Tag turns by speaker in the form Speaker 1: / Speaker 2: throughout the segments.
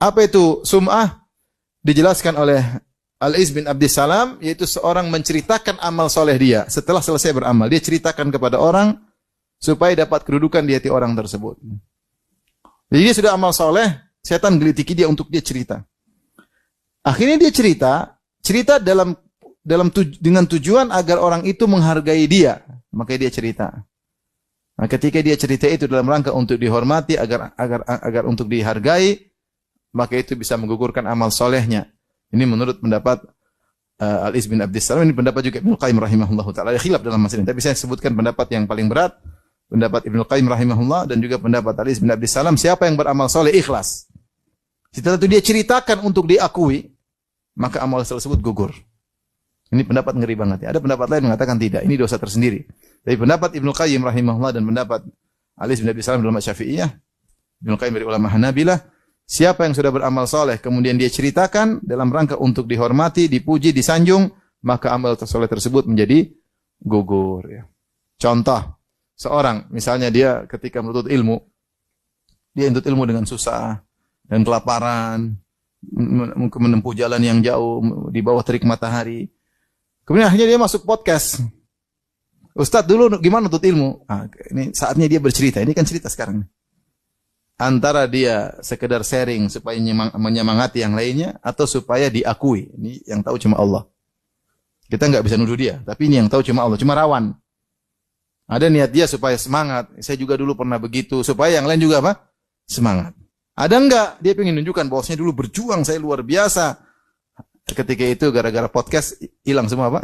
Speaker 1: Apa itu sum'ah? Dijelaskan oleh Al-Iz bin Abdissalam, yaitu seorang menceritakan amal soleh dia. Setelah selesai beramal, dia ceritakan kepada orang supaya dapat kedudukan di hati orang tersebut. Jadi dia sudah amal soleh, setan gelitiki dia untuk dia cerita. Akhirnya dia cerita dengan tujuan agar orang itu menghargai dia. Maka dia cerita. Nah, ketika dia cerita itu dalam rangka untuk dihormati, agar untuk dihargai, maka itu bisa menggugurkan amal solehnya. Ini menurut pendapat Al-Iz bin Abdissalam. Ini pendapat juga Ibnu Qayyim rahimahullah ta'ala. Ada khilaf dalam masalah ini. Tapi saya sebutkan pendapat yang paling berat. Pendapat Ibnu Qayyim rahimahullah dan juga pendapat Al-Iz bin Abdissalam. Siapa yang beramal soleh ikhlas. Setelah itu dia ceritakan untuk diakui, maka amal tersebut gugur. Ini pendapat ngeri banget ya. Ada pendapat lain mengatakan tidak. Ini dosa tersendiri. Tapi pendapat Ibnu Qayyim rahimahullah dan pendapat Al-Iz bin Abdissalam dalam Syafi'iyah, Ibnu Qayyim dari ulama Hanabilah, siapa yang sudah beramal soleh, kemudian dia ceritakan dalam rangka untuk dihormati, dipuji, disanjung, maka amal soleh tersebut menjadi gugur. Ya. Contoh, seorang, misalnya dia ketika menuntut ilmu, dia menuntut ilmu dengan susah, dan kelaparan, menempuh jalan yang jauh, di bawah terik matahari. Kemudian akhirnya dia masuk podcast. Ustadz dulu gimana menuntut ilmu? Ini saatnya dia bercerita, ini kan cerita sekarang. Antara dia sekedar sharing supaya menyemangati yang lainnya atau supaya diakui. Ini yang tahu cuma Allah. Kita nggak bisa nuduh dia, tapi ini yang tahu cuma Allah, cuma rawan. Ada niat dia supaya semangat. Saya juga dulu pernah begitu, supaya yang lain juga apa? Semangat. Ada enggak? Dia ingin menunjukkan bahwasanya dulu berjuang saya luar biasa. Ketika itu gara-gara podcast hilang semua apa?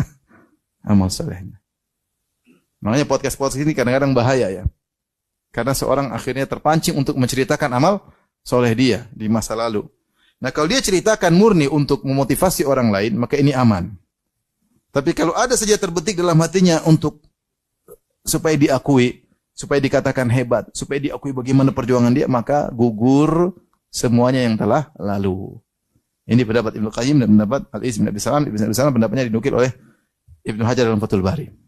Speaker 1: Amal solehnya. Makanya podcast ini kadang-kadang bahaya ya. Karena seorang akhirnya terpancing untuk menceritakan amal soleh dia di masa lalu. Nah, kalau dia ceritakan murni untuk memotivasi orang lain, maka ini aman. Tapi kalau ada saja terbetik dalam hatinya untuk supaya diakui, supaya dikatakan hebat, supaya diakui bagaimana perjuangan dia, maka gugur semuanya yang telah lalu. Ini pendapat Ibnu Qayyim dan pendapat Al-Iz bin Abdissalam. Ibnu Abdissalam pendapatnya dinukil oleh Ibnu Hajar dalam Fathul Bari.